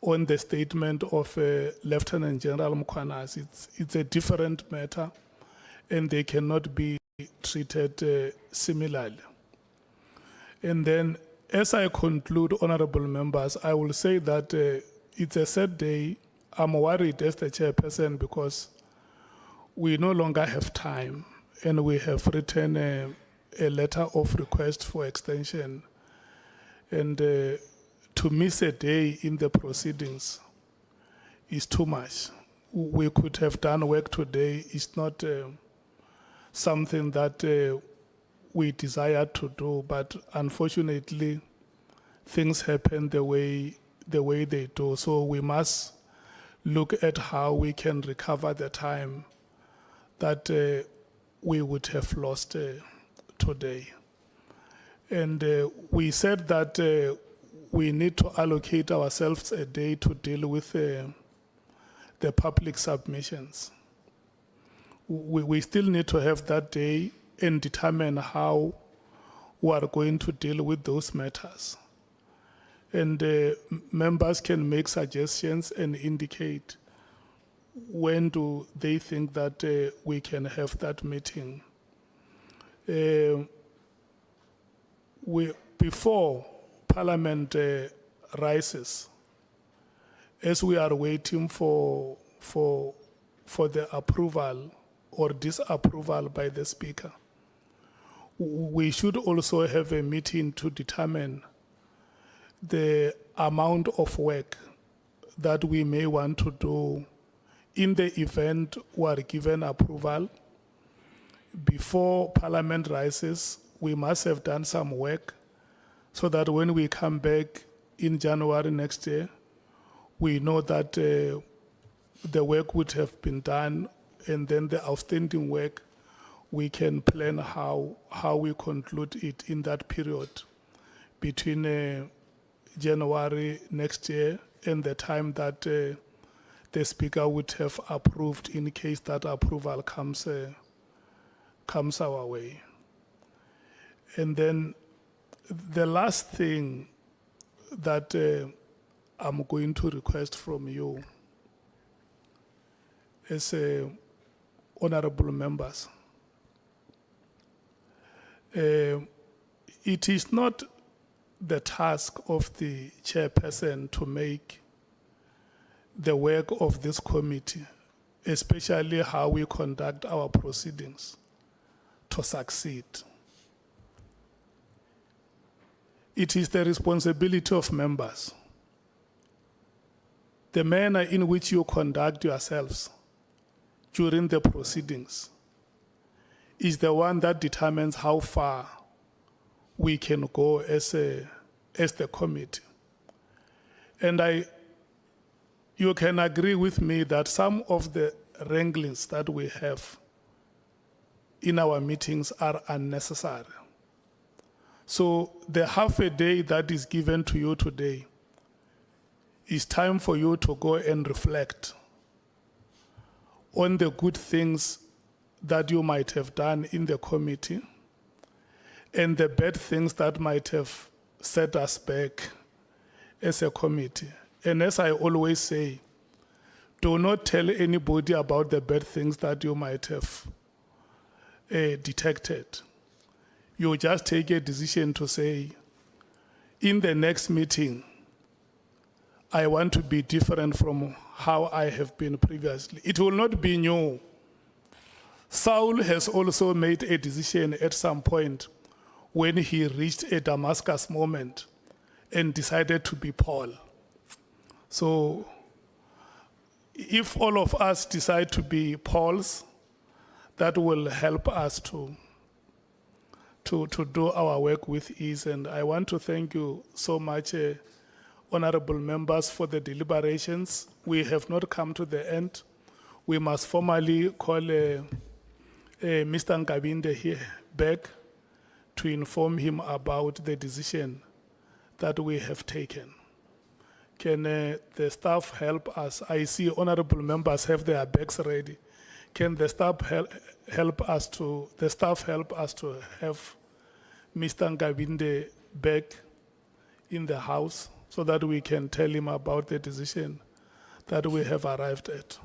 on the statement of Lieutenant General Mkhwanazi. It's a different matter, and they cannot be treated similarly. And then, as I conclude, honorable members, I will say that it's a sad day. I'm worried as the chairperson because we no longer have time, and we have written a letter of request for extension. And to miss a day in the proceedings is too much. We could have done work today. It's not something that we desire to do, but unfortunately, things happen the way they do. So we must look at how we can recover the time that we would have lost today. And we said that we need to allocate ourselves a day to deal with the public submissions. We still need to have that day and determine how we are going to deal with those matters. And members can make suggestions and indicate when do they think that we can have that meeting. Before Parliament rises, as we are waiting for the approval or disapproval by the Speaker, we should also have a meeting to determine the amount of work that we may want to do in the event we are given approval. Before Parliament rises, we must have done some work so that when we come back in January next year, we know that the work would have been done, and then the outstanding work, we can plan how we conclude it in that period between January next year and the time that the Speaker would have approved in case that approval comes our way. And then the last thing that I'm going to request from you as honorable members, it is not the task of the chairperson to make the work of this committee, especially how we conduct our proceedings, to succeed. it is the responsibility of members. The manner in which you conduct yourselves during the proceedings is the one that determines how far we can go as the committee. And you can agree with me that some of the wranglings that we have in our meetings are unnecessary. So the half a day that is given to you today is time for you to go and reflect on the good things that you might have done in the committee and the bad things that might have set us back as a committee. And as I always say, do not tell anybody about the bad things that you might have detected. You just take a decision to say, in the next meeting, I want to be different from how I have been previously. It will not be new. Saul has also made a decision at some point when he reached a Damascus moment and decided to be Paul. So if all of us decide to be Pauls, that will help us to do our work with ease. And I want to thank you so much, honorable members, for the deliberations. We have not come to the end. We must formally call Mr. Nkabinde here back to inform him about the decision that we have taken. Can the staff help us? I see honorable members have their bags ready. Can the staff help us to have Mr. Nkabinde back in the house so that we can tell him about the decision that we have arrived at?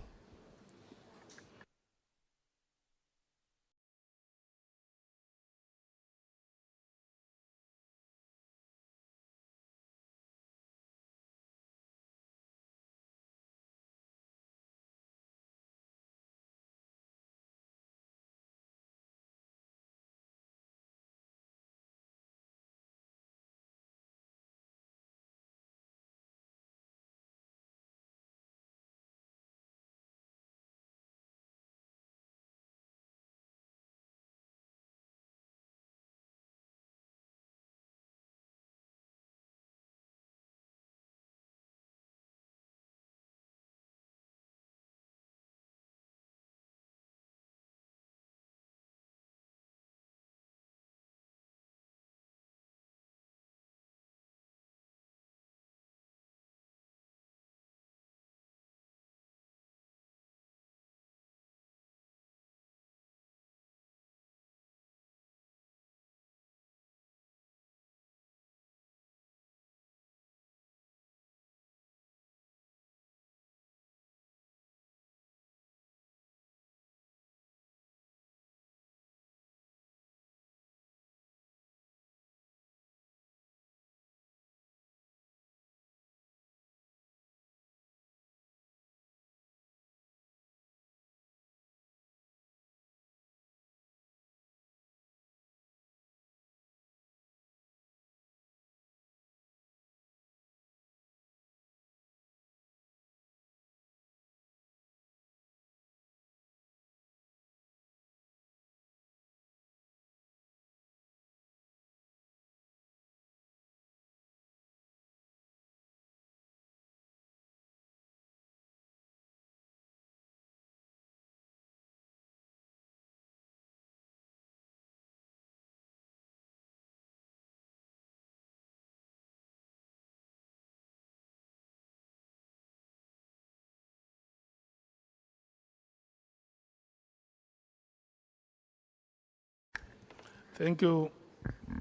Thank you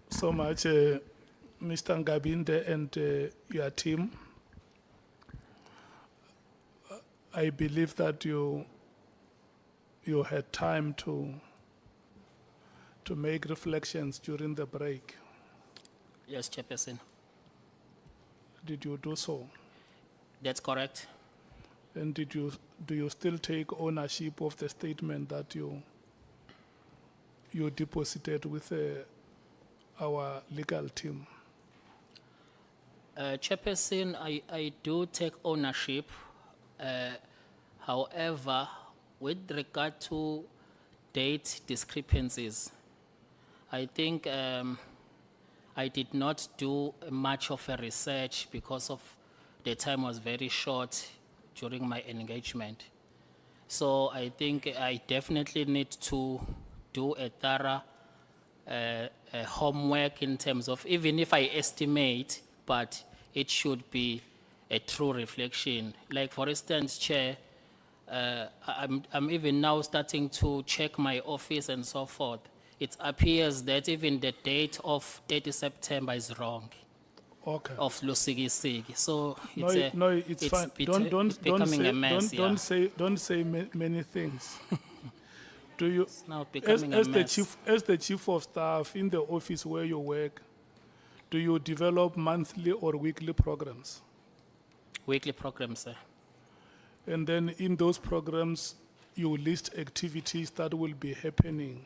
so much, Mr. Nkabinde and your team. I believe that you had time to make reflections during the break. Yes, Chairperson. Did you do so? That's correct. And do you still take ownership of the statement that you deposited with our legal team? Chairperson, I do take ownership. However, with regard to date discrepancies, I think I did not do much of a research because of the time was very short during my engagement. So I think I definitely need to do a thorough homework in terms of, even if I estimate, but it should be a true reflection. Like for instance, Chair, I'm even now starting to check my office and so forth. It appears that even the date of 30 September is wrong, Okay. of Lusigisigi. So No, it's, a, no, it's fine. it's becoming a mess. Don't say many things. Do you, It's now becoming a mess. as the chief of staff in the office where you work, do you develop monthly or weekly programs? Weekly program, sir. And then in those programs, you list activities that will be happening,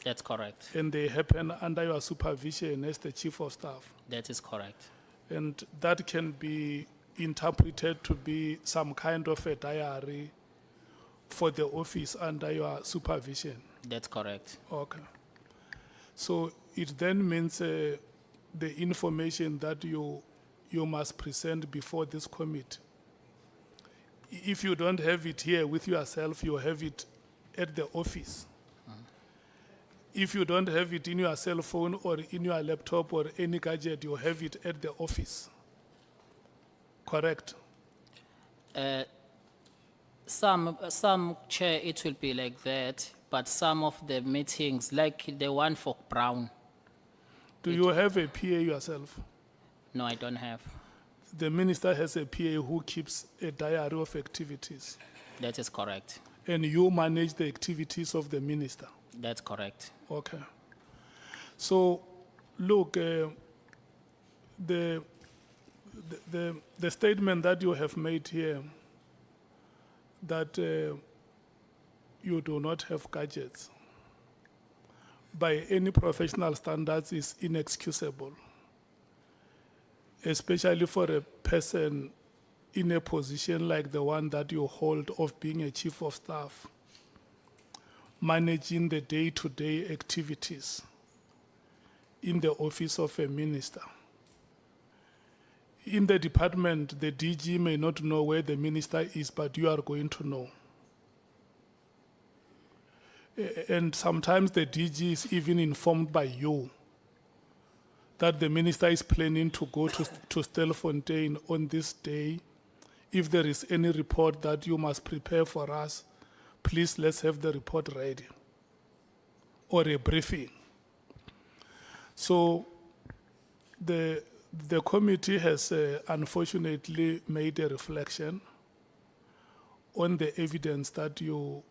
That's correct. and they happen under your supervision as the chief of staff. That is correct. And that can be interpreted to be some kind of a diary for the office under your supervision. That's correct. Okay. So it then means the information that you must present before this committee. If you don't have it here with yourself, you have it at the office. If you don't have it in your cell phone or in your laptop or any gadget, you have it at the office. Correct? Some chair, it will be like that, but some of the meetings, like the one for Brown, Do you have a PA yourself? no, I don't have. The minister has a PA who keeps a diary of activities, That is correct. and you manage the activities of the minister. That's correct. Okay. So, look, the statement that you have made here, that you do not have gadgets, by any professional standards is inexcusable, especially for a person in a position like the one that you hold of being a chief of staff, managing the day-to-day activities in the office of a minister. In the department, the DG may not know where the minister is, but you are going to know. And sometimes the DG is even informed by you that the minister is planning to go to Stelfontein on this day. If there is any report that you must prepare for us, please let's have the report ready, or a briefing. So the committee has unfortunately made a reflection on the evidence that you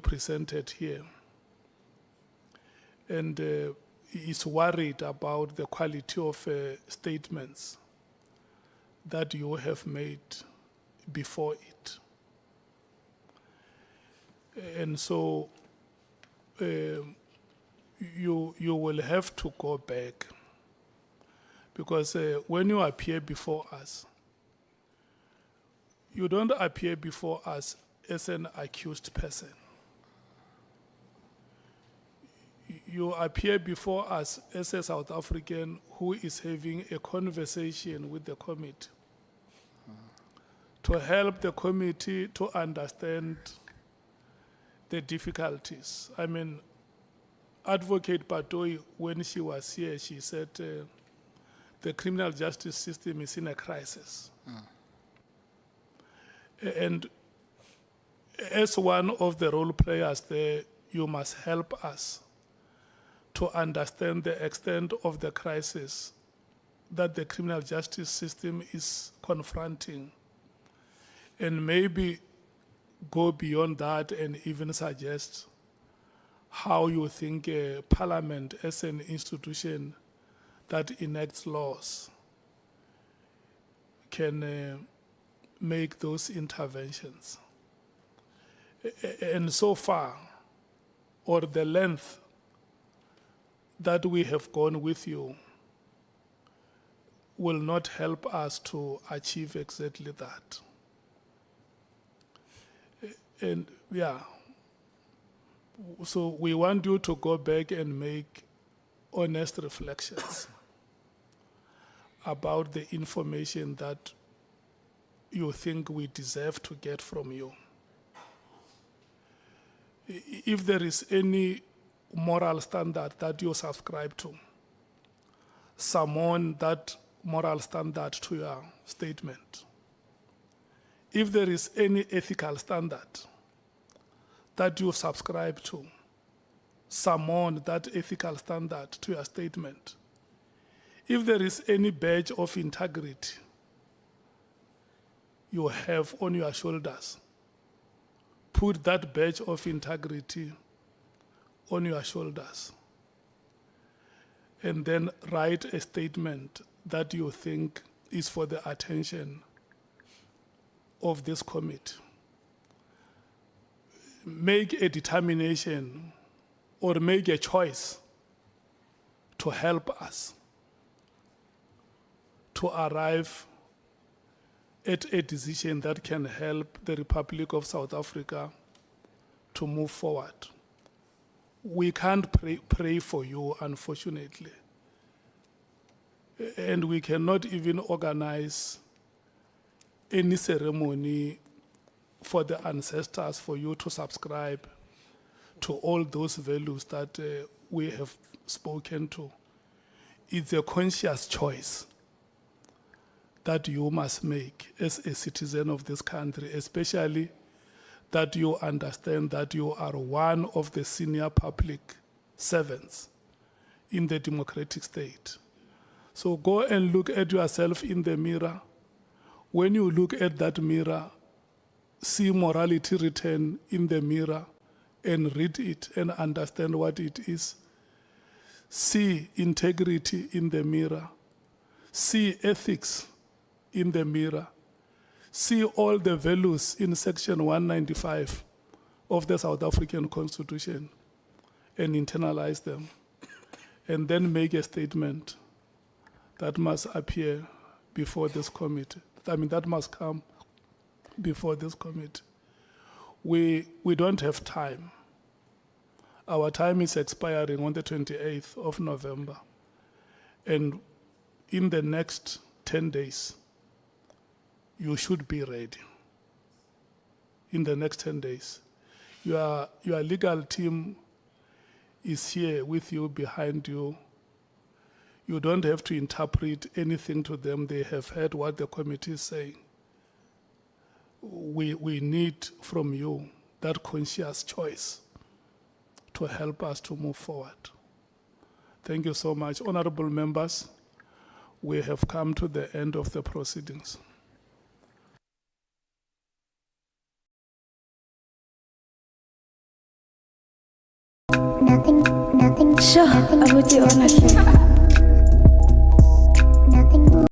presented here, and is worried about the quality of statements that you have made before it. And so you will have to go back, because when you appear before us, you don't appear before us as an accused person. You appear before us as a South African who is having a conversation with the committee to help the committee to understand the difficulties. I mean, Advocate Patoi, when she was here, she said the criminal justice system is in a crisis. And as one of the role players there, you must help us to understand the extent of the crisis that the criminal justice system is confronting, and maybe go beyond that and even suggest how you think Parliament as an institution that enacts laws can make those interventions. And so far, or the length that we have gone with you, will not help us to achieve exactly that. And yeah, so we want you to go back and make honest reflections about the information that you think we deserve to get from you. If there is any moral standard that you subscribe to, summon that moral standard to your statement. If there is any ethical standard that you subscribe to, summon that ethical standard to your statement. If there is any badge of integrity you have on your shoulders, put that badge of integrity on your shoulders, and then write a statement that you think is for the attention of this committee. Make a determination or make a choice to help us to arrive at a decision that can help the Republic of South Africa to move forward. We can't pray for you, unfortunately. And we cannot even organize any ceremony for the ancestors for you to subscribe to all those values that we have spoken to. It's a conscious choice that you must make as a citizen of this country, especially that you understand that you are one of the senior public servants in the democratic state. So go and look at yourself in the mirror. When you look at that mirror, see morality written in the mirror and read it and understand what it is. See integrity in the mirror. See ethics in the mirror. See all the values in Section 195 of the South African Constitution and internalize them. And then make a statement that must appear before this committee. I mean, that must come before this committee. We don't have time. Our time is expiring on the 28th of November. And in the next 10 days, you should be ready. In the next 10 days. Your legal team is here with you, behind you. You don't have to interpret anything to them. They have heard what the committee is saying. We need from you that conscious choice to help us to move forward. Thank you so much. Honorable members, we have come to the end of the proceedings. Nothing. Sure, I would do honestly.